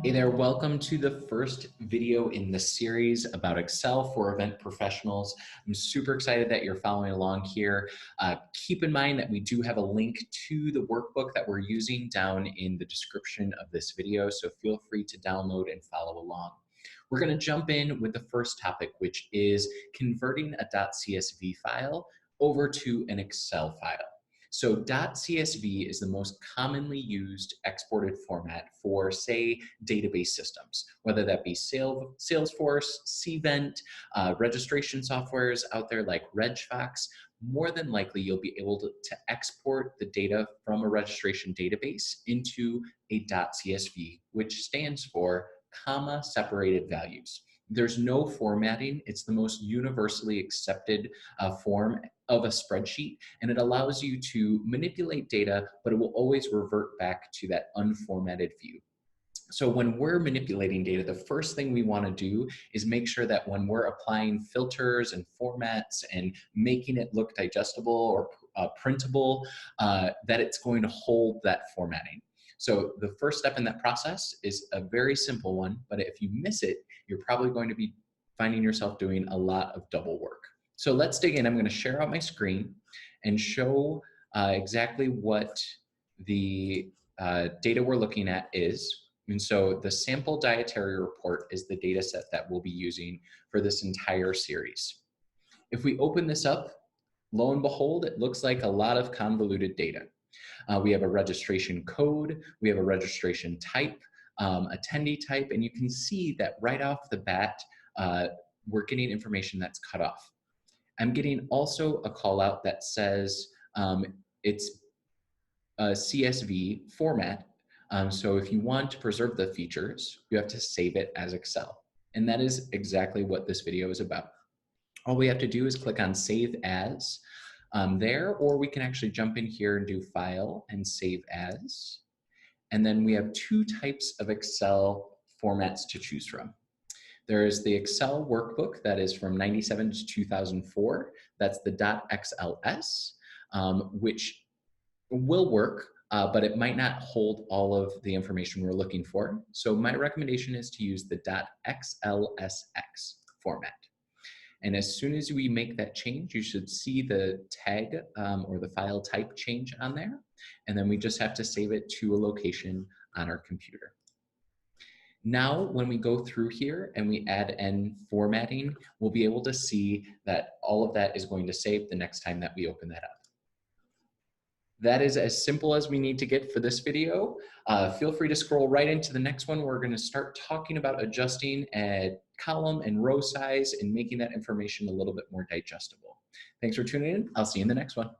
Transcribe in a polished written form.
Hey there, welcome to the first video in the series about Excel for event professionals. I'm super excited that you're following along here. Keep in mind that we do have a link to the workbook that we're using down in the description of this video, so feel free to download and follow along. We're going to jump in with the first topic, which is converting a .csv file over to an Excel file. So .csv is the most commonly used exported format for, say, database systems, whether that be Salesforce, Cvent, registration softwares out there like RegFox. More than likely, you'll be able to export the data from a registration database into a .csv, which stands for comma separated values. There's no formatting. It's the most universally accepted form of a spreadsheet, and it allows you to manipulate data, but it will always revert back to that unformatted view. So when we're manipulating data, the first thing we want to do is make sure that when we're applying filters and formats and making it look digestible or printable, that it's going to hold that formatting. So the first step in that process is a very simple one, but if you miss it, you're probably going to be finding yourself doing a lot of double work. So let's dig in. I'm going to share out my screen and show exactly what the data we're looking at is. And so the sample dietary report is the data set that we'll be using for this entire series. If we open this up, lo and behold, it looks like a lot of convoluted data. We have a registration code, we have a registration type, attendee type, and you can see that right off the bat, we're getting information that's cut off. I'm getting also a call out that says it's a CSV format. So if you want to preserve the features, you have to save it as Excel. And that is exactly what this video is about. All we have to do is click on Save As there, or we can actually jump in here and do File and Save As. And then we have two types of Excel formats to choose from. There is the Excel workbook that is from 97 to 2004. That's the .xls, which will work, but it might not hold all of the information we're looking for. So my recommendation is to use the .xlsx format. And as soon as we make that change, you should see the tag or the file type change on there. And then we just have to save it to a location on our computer. Now, when we go through here and we add in formatting, we'll be able to see that all of that is going to save the next time that we open that up. That is as simple as we need to get for this video. Feel free to scroll right into the next one. We're going to start talking about adjusting a column and row size and making that information a little bit more digestible. Thanks for tuning in. I'll see you in the next one.